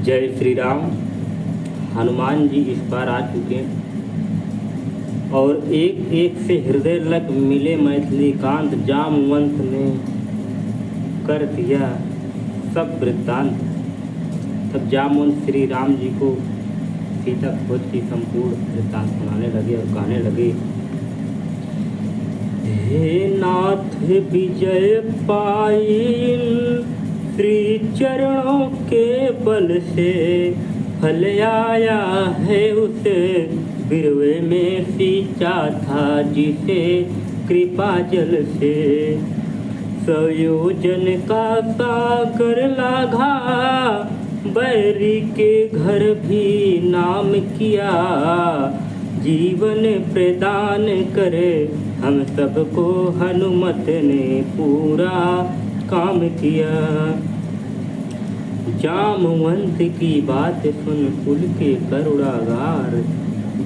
जय श्री राम। हनुमान जी इस बार आ चुके हैं और एक एक से हृदय लग मिले मैथिली कांत। जामवंत ने कर दिया सब वृत्तांत। तब जामवंत श्री राम जी को सीता खोज की संपूर्ण वृत्तांत सुनाने लगे और कहने लगे, हे नाथ विजय पाइन श्री चरणों के बल से, फल आया है उसे बिरवे में सींचा था जिसे कृपा जल से। संयोजन का सागर लाघा बैरी के घर भी नाम किया। जीवन प्रदान करे हम सबको हनुमत ने पूरा काम किया। जामवंत की बात सुन कुल के करुणागार,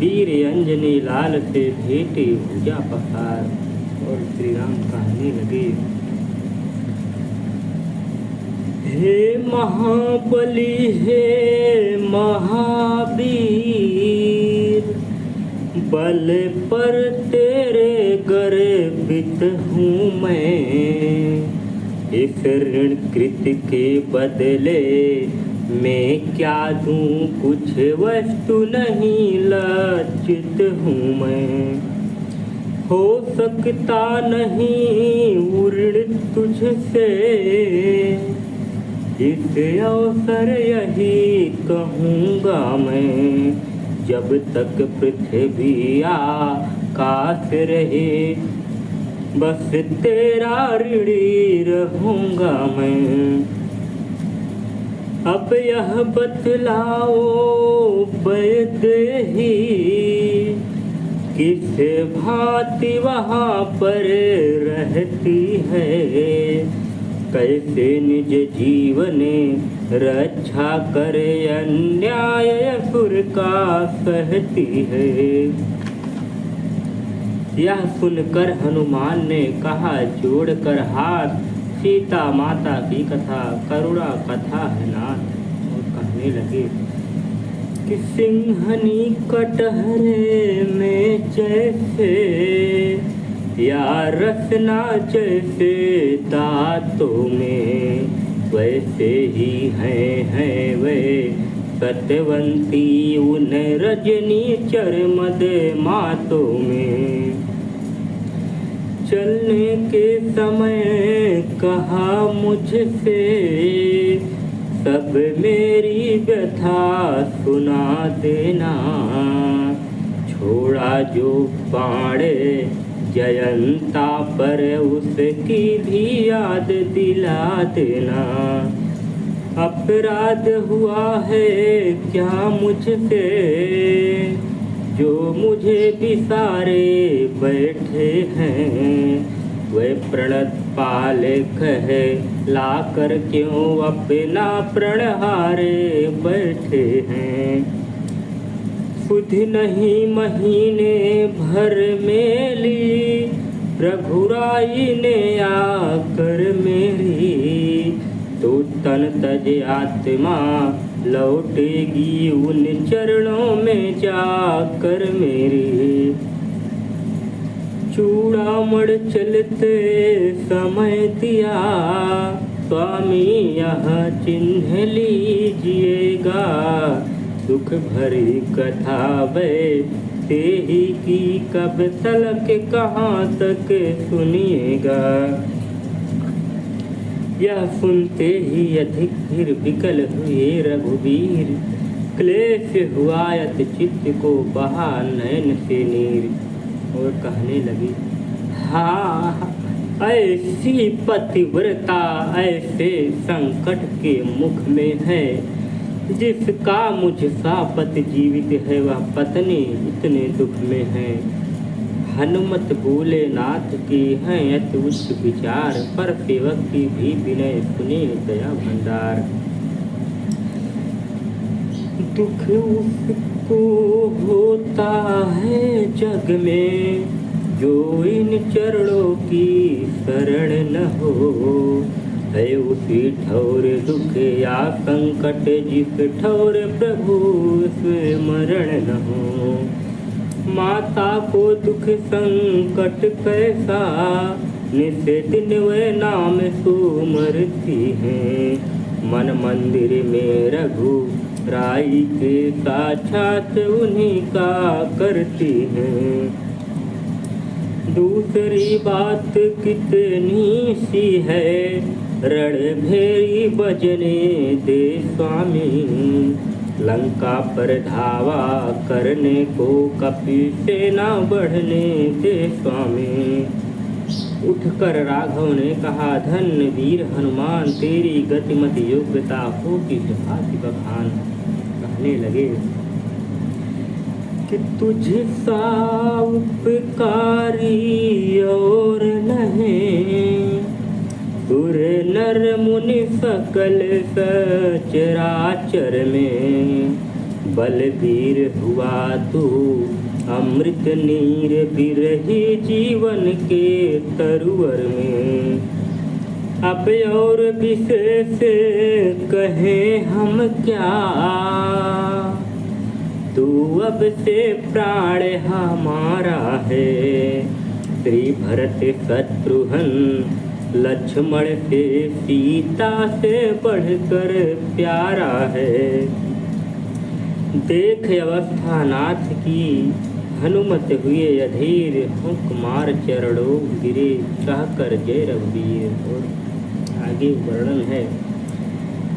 वीर अंजनी लाल से भेटे भुजा पसार। और श्री राम कहने लगे, हे महाबली हे महावीर, बल पर तेरे गर्वित हूँ मैं। इस ऋण कृत के बदले मैं क्या दूँ, कुछ वस्तु नहीं लज्जित हूँ मैं। हो सकता नहीं ऋण तुझसे, इस अवसर यही कहूँगा मैं। जब तक पृथ्वी आकाश रहे बस तेरा ऋणी रहूँगा मैं। अब यह बतलाओ वैदेही, किस भांति वहाँ पर रहती है। कैसे निज जीवन रक्षा करे अन्याय असुर का सहती है। यह सुनकर हनुमान ने कहा जोड़कर हाथ, सीता माता की कथा करुणा कथा है नाथ। और कहने लगे कि सिंहनी कटहरे में जैसे, या रसना जैसे दांतों में, वैसे ही हैं वे सत्यवंती उन रजनी चरमद मातों में। चलने के समय कहा मुझसे, सब मेरी व्यथा सुना देना। छोड़ा जो बाणे जयंता पर उसकी भी याद दिला देना। अपराध हुआ है क्या मुझसे, जो मुझे बिसारे बैठे हैं। वे प्रणत पालक है लाकर क्यों अपना प्रण हारे बैठे हैं। सुध नहीं महीने भर में ली, रघुराई ने आकर मेरी। तो तन तज आत्मा लौटेगी उन चरणों में जाकर मेरी। चूड़ामण चलते समय दिया, स्वामी यह चिन्ह लीजिएगा। दुख भरी कथा वैसे ही की कब तलक कहाँ तक सुनिएगा। यह सुनते ही अधिक फिर विकल हुए रघुवीर। क्लेश हुआ अति चित्त को बहा नयन से नीर। और कहने लगी, हाँ ऐसी पतिव्रता ऐसे संकट के मुख में है, जिसका मुझसा पति जीवित है वह पत्नी इतने दुख में है। हनुमत बोले नाथ की हैं अति उच्च विचार, पर सेवक की भी विनय सुने दया भंडार। दुख उसको होता है जग में, जो इन चरणों की शरण न हो। है उसी ठौर दुख या संकट जिस ठौर प्रभु स्मरण न हो। माता को दुख संकट कैसा निस दिन वे नाम सुमरती हैं। मन मंदिर में रघु राई के साक्षात उन्हीं का करती हैं। दूसरी बात कितनी सी है रणभेरी बजने दे स्वामी। लंका पर धावा करने को कपि सेना बढ़ने दे स्वामी। उठकर राघव ने कहा धन्य वीर हनुमान तेरी गतिमति योग्यता हो कि भांति बखान। कहने लगे कि तुझसा उपकारी और नहीं। सुर नर मुनि सकल सचराचर में बलबीर हुआ तू अमृत नीर बिरही जीवन के तरुवर में। अब और विशेष कहें हम क्या तू अब से प्राण हमारा है। श्री भरत शत्रुघ्न लक्ष्मण से सीता से बढ़कर प्यारा है। देख अवस्था नाथ की हनुमत हुए अधीर। हुक्मार चरणों गिरे कहकर जय रघुवीर। और आगे वर्णन है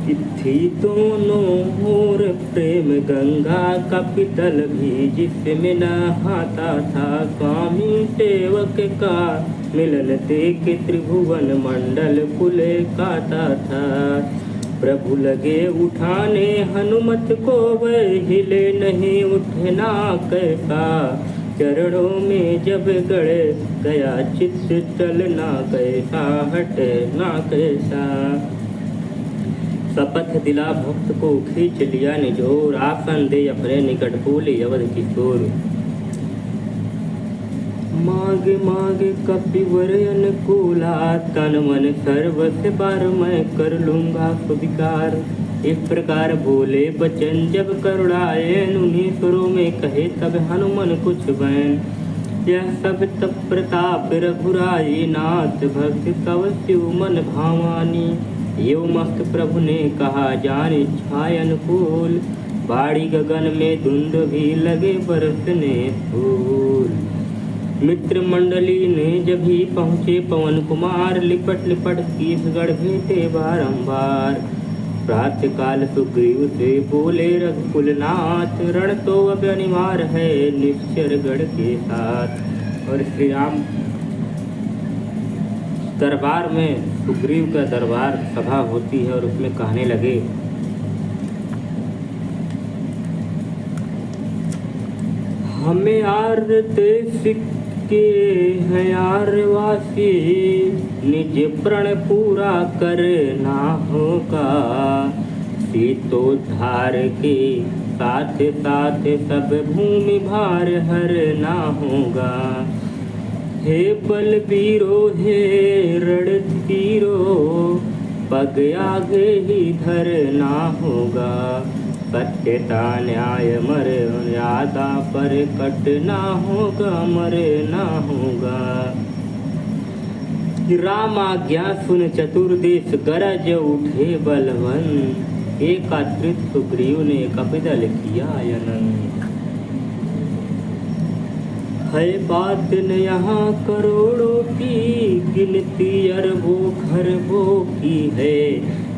कि थी दोनों ओर प्रेम गंगा का पितल भी जिसमें नहाता था। स्वामी सेवक का मिलन देख त्रिभुवन मंडल पुले काता था। प्रभु लगे उठाने हनुमत को वह हिले नहीं उठना कैसा। चरणों में जब गड़ गया चित्त चलना कैसा हटना कैसा। शपथ दिला भक्त को खींच लिया निजोर। आसन दे अपने निकट बोले अवध किशोर। माग माग कपिवर अनुकूला तन मन सर्वस्य बार मैं कर लूंगा सुविकार। इस प्रकार बोले बचन जब करुणायन उन्हीं सुरों में कहे तब हनुमान कुछ बैन। यह सब तप प्रताप रघुराई नाथ भक्त कवस्यु मन भावानी। यो मस्त प्रभु ने कहा जान इच्छाय अनुकूल। बाड़ी गगन में धुंध भी लगे बरसने फूल। मित्र मंडली ने जब ही पहुँचे पवन कुमार लिपट लिपट कीसगढ़ भेटे बारंबार। प्रातः काल सुग्रीव से बोले रघुकुलनाथ रण तो अब अनिवार है निश्चरगढ़ के साथ। और श्री राम दरबार में सुग्रीव का दरबार सभा होती है और उसमें कहने लगे हमें यार देश के हैं यारवासी निज प्रण पूरा करना होगा। सीतोद्धार के साथ साथ सब भूमि भार हरना होगा। हे बलबीरो हे रणधीरो पग आगे ही धरना होगा। सत्यता न्याय मर्यादा पर कटना होगा मरना होगा। राम आज्ञा सुन चतुर्देश गरज उठे बलवंत। एकात्रित सुग्रीव ने कपिदल किया आयनन। है बात न यहाँ करोड़ों की गिनती अरबों खरबों की है।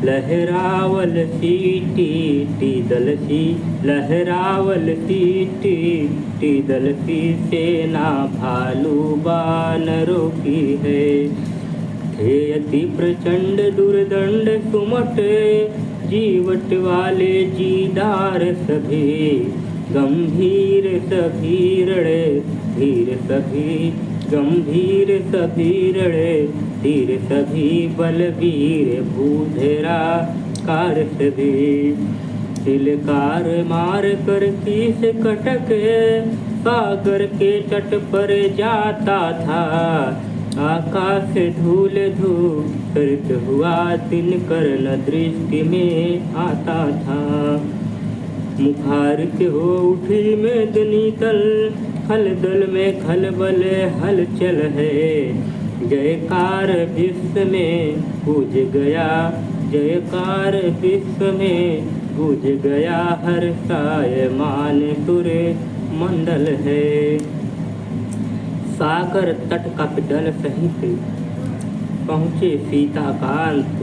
लहरावल सीटी दल सी लहरावल सीटी दल सी सेना भालू बानरों की है। थे अति प्रचंड दुर्दंड सुमट जीवट वाले जीदार सभी। गंभीर सभी रड़े धीर सभी गंभीर सभी रड़े धीर सभी बलवीर भूधेरा कार सभी। तिलकार मार कर किस कटक सागर के तट पर जाता था। आकाश धूल धूसरित हुआ दिनकर न दृष्टि में आता था। मुखारित हो उठी मेदनी तल, खलदल में खलबल हलचल है। जयकार विश्व में गूंज गया, जयकार विश्व में गूंज गया, हर सायमान सुर मंडल है। सागर तट कपडल सहित पहुँचे सीताकांत,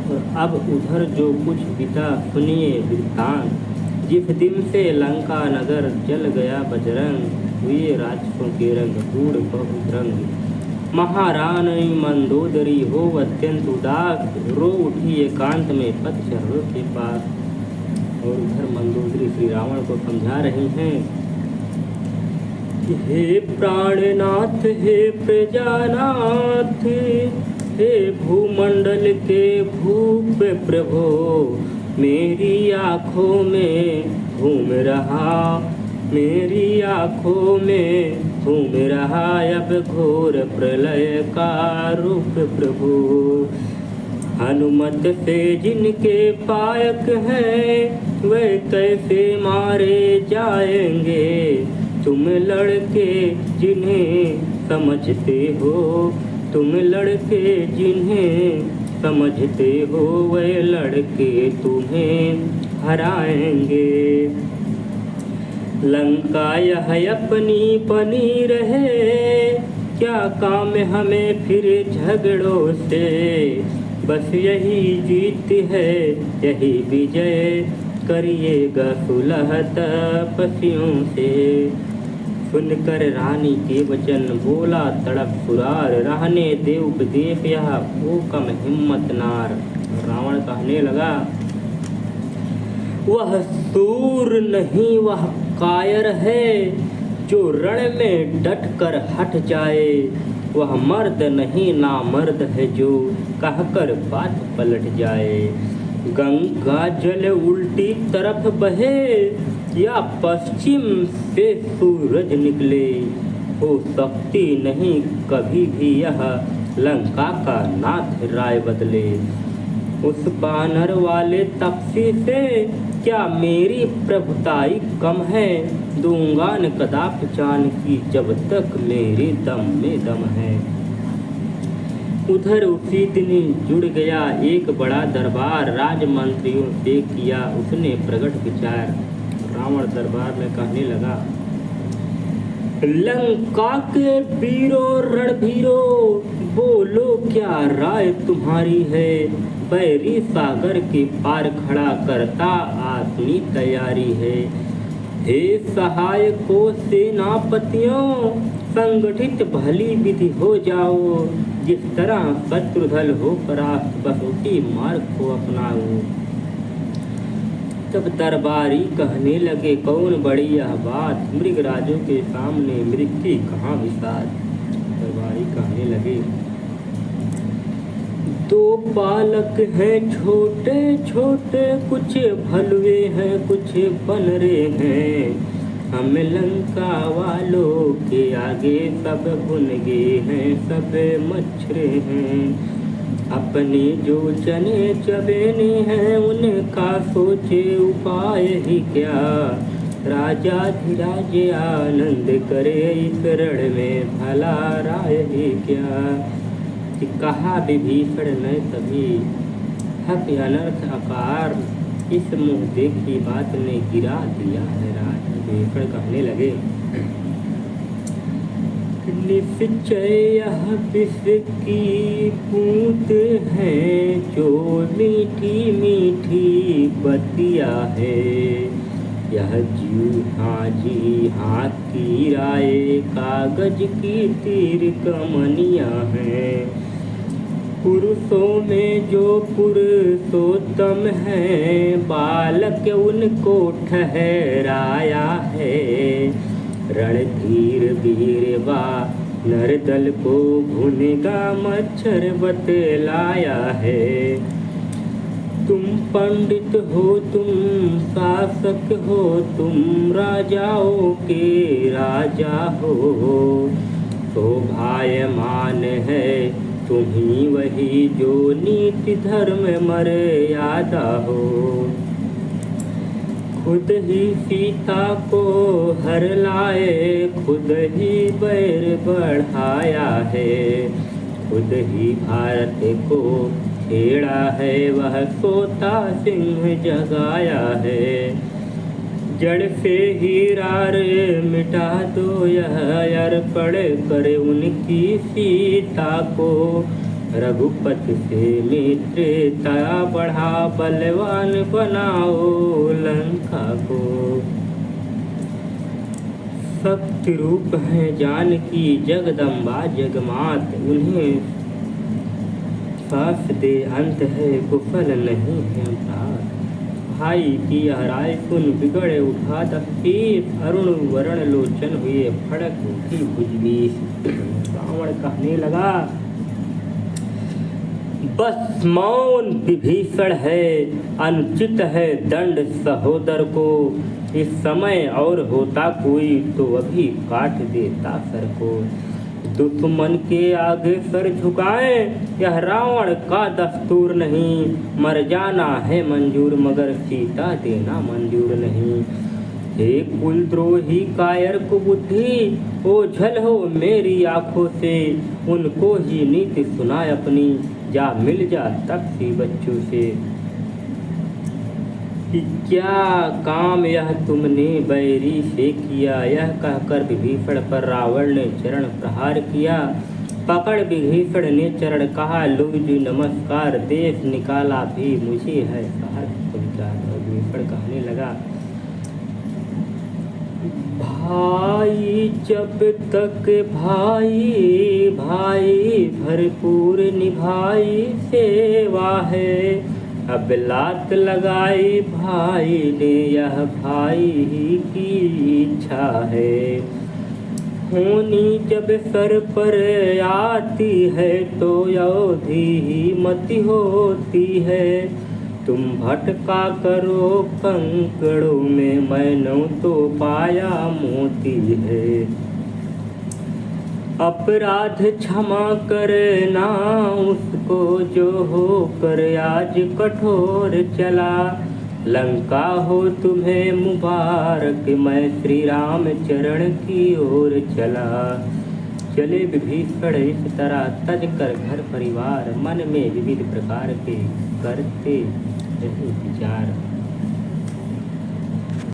और अब उधर जो कुछ बीता सुनिए वृत्तांत। जिस दिन से लंका नगर जल गया बजरंग, हुए राक्षसों के रंग गूढ़ बहुत रंग। महारानी मंदोदरी हो अत्यंत उदास, रो उठी एकांत में पतझड़ों के पास। और उधर मंदोदरी श्री रावण को समझा रही हैं, हे प्राणनाथ, हे प्रजानाथ, हे भूमंडल के भूप प्रभो, मेरी आँखों में घूम रहा, मेरी आँखों में घूम रहा अब घोर प्रलय का रूप प्रभु। हनुमत से जिनके पायक हैं, वे कैसे मारे जाएंगे। तुम लड़के जिन्हें समझते हो, तुम लड़के जिन्हें समझते हो, वे लड़के तुम्हें हराएंगे। लंका यह अपनी बनी रहे, क्या काम हमें फिर झगड़ों से। बस यही जीत है, यही विजय, करिएगा सुलह तपस्वियों से। सुनकर रानी के वचन बोला तड़प सुरार, रहने दे उपदेश यह वो कम हिम्मत नार। रावण कहने लगा, वह सूर नहीं वह कायर है, जो रण में डट कर हट जाए। वह मर्द नहीं नामर्द है, जो कहकर बात पलट जाए। गंगा जल उल्टी तरफ बहे, या पश्चिम से सूरज निकले, हो सकती नहीं कभी भी यह लंका का नाथ राय बदले। उस बानर वाले तपसी से क्या मेरी प्रभुताई कम है। दूंगा न कदापि जानकी जब तक मेरे दम में दम है। उधर उसी दिन जुड़ गया एक बड़ा दरबार, राजमंत्रियों से किया उसने प्रगट विचार। रावण दरबार में कहने लगा, लंका के वीरों रणधीरों, बोलो क्या राय तुम्हारी है। बैरी सागर के पार खड़ा करता अपनी तैयारी है। हे सहायकों सेनापतियों, संगठित भली विधि हो जाओ। जिस तरह शत्रुधल हो परास्त, बस उसी मार्ग को अपनाओ। तब दरबारी कहने लगे, कौन बड़ी यह बात, मृगराजों के सामने मृग की कहाँ विसात। दरबारी कहने लगे, दो बालक हैं छोटे छोटे, कुछ भलुए हैं कुछ बनरे हैं। हम लंका वालों के आगे सब भुनगे हैं, सब मच्छरे हैं। अपने जो चने चबेने हैं, उनका सोचे उपाय ही क्या। राजा धीराज आनंद करे, इस रण में भला राय ही क्या। कि कहा विभीषण ने तभी, हक अनर्थ अकार, इस मुँह देखी बात ने गिरा दिया है राज। विभीषण कहने लगे, निश्चय यह विष की बूंद है, जो मीठी मीठी बतिया है। यह जी हाँ की राय, कागज की तीर कमनिया है। पुरुषों में जो पुरुषोत्तम है, बालक उनको ठहराया है। रणधीर वीरवा नरदल को भुनेगा मच्छर बतलाया है। तुम पंडित हो तुम शासक हो, तुम राजाओं के राजा हो। शोभायमान है तुम्ही वही जो नीति धर्म मर्यादा हो। खुद ही सीता को हर लाए खुद ही बैर बढ़ाया है। खुद ही भारत को छेड़ा है वह सोता सिंह जगाया है। जड़ से ही रार मिटा दो यह अर्पण करे उनकी सीता को। रघुपति से मित्रता बढ़ा बलवान बनाओ लंका को। शक्ति रूप है जानकी जगदम्बा जगमात उन्हें सास दे अंत है कुफल नहीं है प्रात। भाई की हराय सुन बिगड़े उठा तफीर अरुण वरण लोचन हुए फड़क उठी भुजबीस। रावण कहने लगा बस मौन विभीषण है अनुचित है दंड सहोदर को। इस समय और होता कोई तो अभी काट देता सर को। दुश्मन के आगे सर झुकाए यह रावण का दस्तूर नहीं। मर जाना है मंजूर मगर सीता देना मंजूर नहीं। हे कुलद्रोही कायर कुबुद्धि ओझल हो मेरी आंखों से। उनको ही नीति सुनाए अपनी जा मिल जा तपसी बच्चों से। कि क्या काम यह तुमने बैरी से किया। यह कहकर विभीषण पर रावण ने चरण प्रहार किया। पकड़ विभीषण ने चरण कहा लो जी नमस्कार। देश निकाला भी मुझे है सहर्ष विचार। विभीषण कहने लगा भाई जब तक भाई भाई भरपूर निभाई सेवा है। अब लात लगाई भाई ने यह भाई ही की इच्छा है। होनी जब सर पर आती है तो अवधि ही मति होती है। तुम भटका करो कंकड़ों में मैंने तो पाया मोती है। अपराध क्षमा करना उसको जो हो कर आज कठोर चला। लंका हो तुम्हें मुबारक मैं श्री राम चरण की ओर चला। चले विभीषण इस तरह तज कर घर परिवार मन में विविध प्रकार के करते रहे विचार।